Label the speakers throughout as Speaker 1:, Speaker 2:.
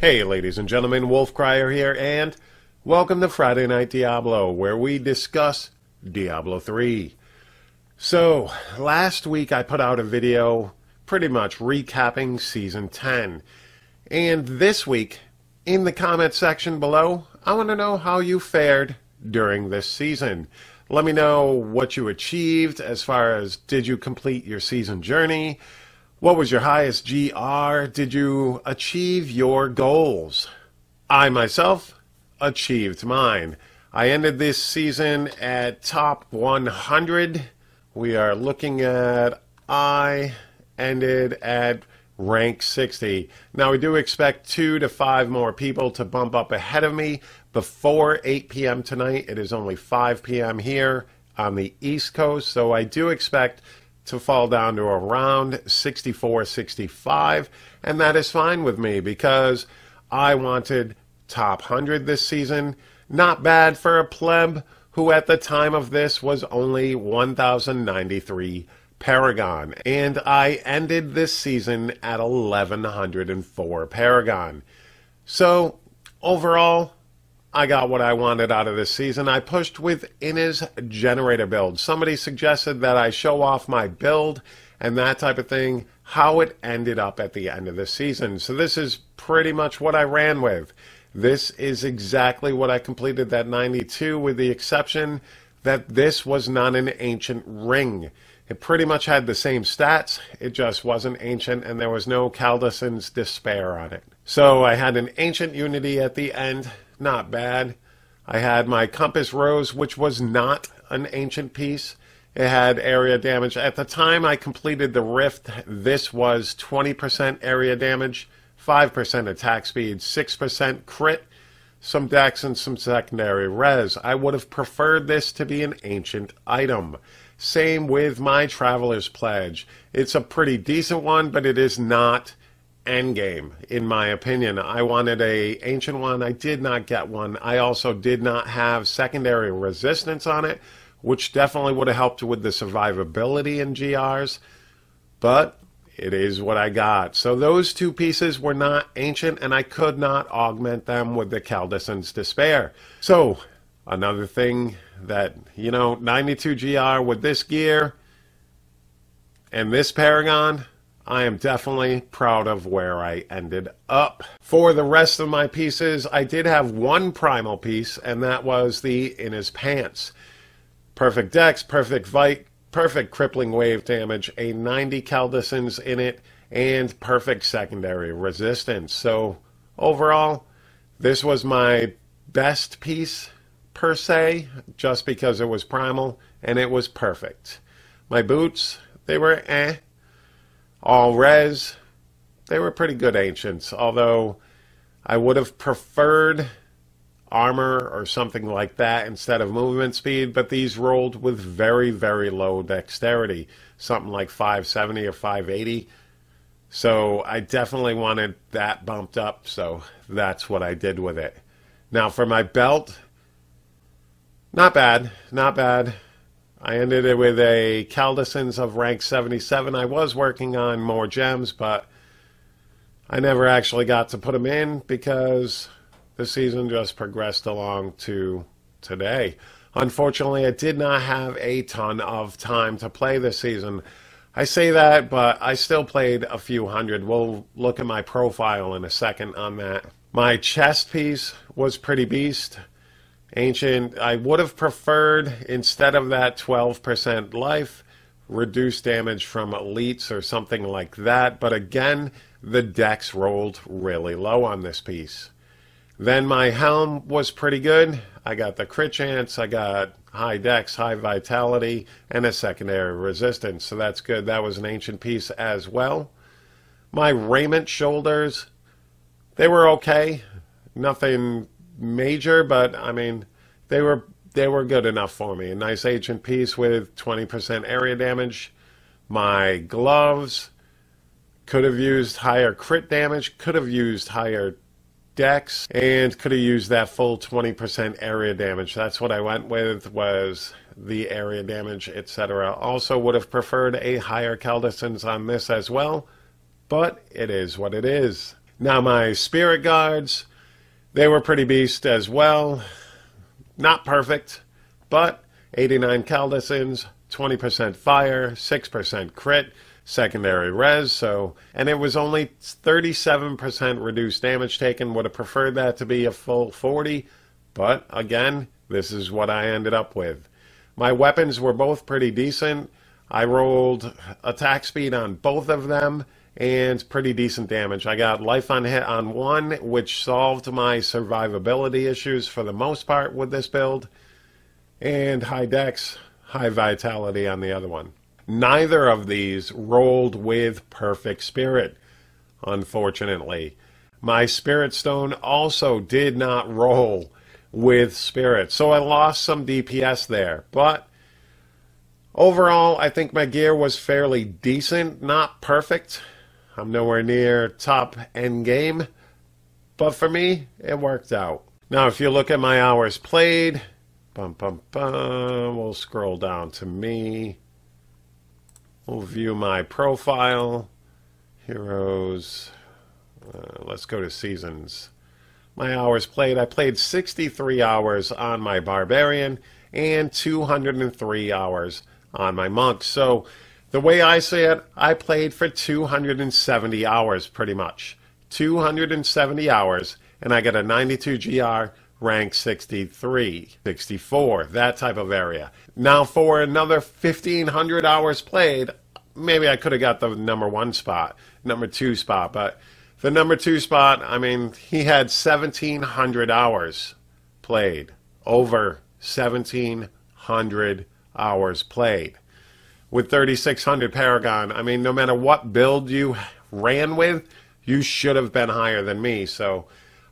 Speaker 1: Hey ladies and gentlemen, Wolfcryer here, and welcome to Friday Night Diablo, where we discuss Diablo 3. So, last week I put out a video pretty much recapping Season 10. And this week, in the comment section below, I want to know how you fared during this season. Let me know what you achieved as far as did you complete your season journey? What was your highest GR? Did you achieve your goals? I myself achieved mine. I ended this season at top 100. We are looking at I ended at rank 60. Now we do expect 2 to 5 more people to bump up ahead of me before 8 p.m. tonight. It is only 5 p.m. here on the East Coast, so I do expect to fall down to around 64, 65, and that is fine with me because I wanted top 100 this season. Not bad for a pleb who at the time of this was only 1,093 Paragon, and I ended this season at 1,104 Paragon. So overall, I got what I wanted out of this season. I pushed with Inna's generator build. Somebody suggested that I show off my build and that type of thing, how it ended up at the end of the season. So this is pretty much what I ran with. This is exactly what I completed that 92, with the exception that this was not an ancient ring. It pretty much had the same stats, it just wasn't ancient, and there was no Caldeson's Despair on it. So I had an ancient unity at the end, not bad. I had my Compass Rose, which was not an ancient piece. It had area damage. At the time I completed the Rift, this was 20% area damage, 5% attack speed, 6% crit, some dex, and some secondary res. I would have preferred this to be an ancient item. Same with my Traveler's Pledge. It's a pretty decent one, but it is not endgame, in my opinion. I wanted a ancient one. I did not get one. I also did not have secondary resistance on it, which definitely would have helped with the survivability in GRs, but it is what I got. So those two pieces were not ancient, and I could not augment them with the Caldeson's Despair. So another thing that, 92 GR with this gear and this Paragon, I am definitely proud of where I ended up. For the rest of my pieces, I did have one primal piece, and that was the Inna's Pants. Perfect dex, perfect fight, perfect crippling wave damage, a 90 Caldesons in it, and perfect secondary resistance. So overall, this was my best piece per se, just because it was primal and it was perfect. My boots, they were all res. They were pretty good ancients, although I would have preferred armor or something like that instead of movement speed, but these rolled with very, very low dexterity, something like 570 or 580. So I definitely wanted that bumped up, so that's what I did with it. Now for my belt, not bad, not bad. I ended it with a Caldeson's of rank 77. I was working on more gems, but I never actually got to put them in because the season just progressed along to today. Unfortunately, I did not have a ton of time to play this season. I say that, but I still played a few hundred. We'll look at my profile in a second on that. My chest piece was pretty beast. Ancient, I would have preferred, instead of that 12% life, reduced damage from elites or something like that. But again, the dex rolled really low on this piece. Then my helm was pretty good. I got the crit chance, I got high dex, high vitality, and a secondary resistance. So that's good. That was an ancient piece as well. My raiment shoulders, they were okay. Nothing major, but I mean, they were good enough for me. A nice ancient piece with 20% area damage. My gloves could have used higher crit damage, could have used higher dex, and could have used that full 20% area damage. That's what I went with, was the area damage, etc. Also would have preferred a higher Caldeson's on this as well, but it is what it is. Now my spirit guards, they were pretty beast as well. Not perfect, but 89 Caldesins, 20% fire, 6% crit, secondary res, and it was only 37% reduced damage taken. Would have preferred that to be a full 40, but again, this is what I ended up with. My weapons were both pretty decent. I rolled attack speed on both of them and pretty decent damage. I got life on hit on one, which solved my survivability issues for the most part with this build, and high dex, high vitality on the other one. Neither of these rolled with perfect spirit, unfortunately. My spirit stone also did not roll with spirit, so I lost some DPS there, but overall I think my gear was fairly decent, not perfect. I'm nowhere near top end game, but for me it worked out. Now if you look at my hours played, we'll scroll down to me. We'll view my profile, heroes, let's go to seasons. My hours played, I played 63 hours on my barbarian and 203 hours on my monk. So the way I see it, I played for 270 hours pretty much. 270 hours, and I got a 92 GR, rank 63, 64, that type of area. Now for another 1,500 hours played, maybe I could have got the number 1 spot, number 2 spot, but the number 2 spot, I mean, he had 1,700 hours played. Over 1,700 hours played. With 3,600 Paragon, I mean, no matter what build you ran with, you should have been higher than me. So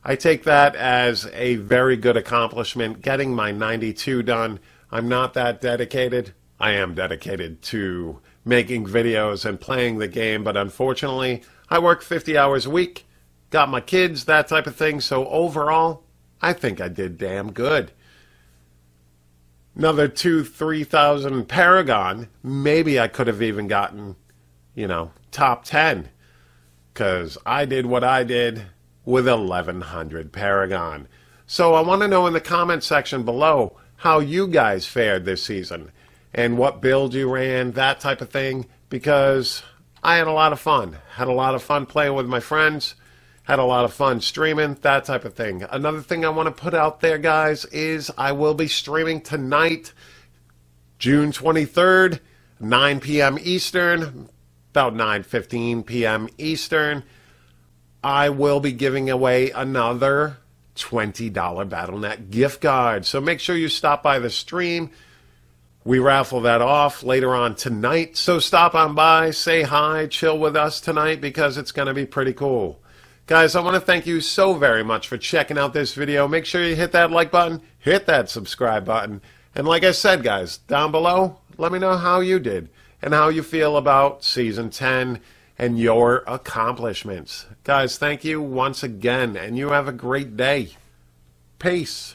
Speaker 1: I take that as a very good accomplishment, getting my 92 done. I'm not that dedicated. I am dedicated to making videos and playing the game, but unfortunately, I work 50 hours a week, got my kids, that type of thing, so overall, I think I did damn good. Another 2,000-3,000 Paragon, maybe I could have even gotten, top 10, because I did what I did with 1,100 Paragon. So I want to know in the comment section below how you guys fared this season, and what build you ran, that type of thing, because I had a lot of fun. Had a lot of fun playing with my friends. Had a lot of fun streaming, that type of thing. Another thing I want to put out there, guys, is I will be streaming tonight, June 23rd, 9 p.m. Eastern, about 9:15 p.m. Eastern. I will be giving away another $20 Battle.net gift card. So make sure you stop by the stream. We raffle that off later on tonight, so stop on by, say hi, chill with us tonight, because it's going to be pretty cool. Guys, I want to thank you so very much for checking out this video. Make sure you hit that like button, hit that subscribe button, and like I said, guys, down below, let me know how you did, and how you feel about Season 10 and your accomplishments. Guys, thank you once again, and you have a great day. Peace.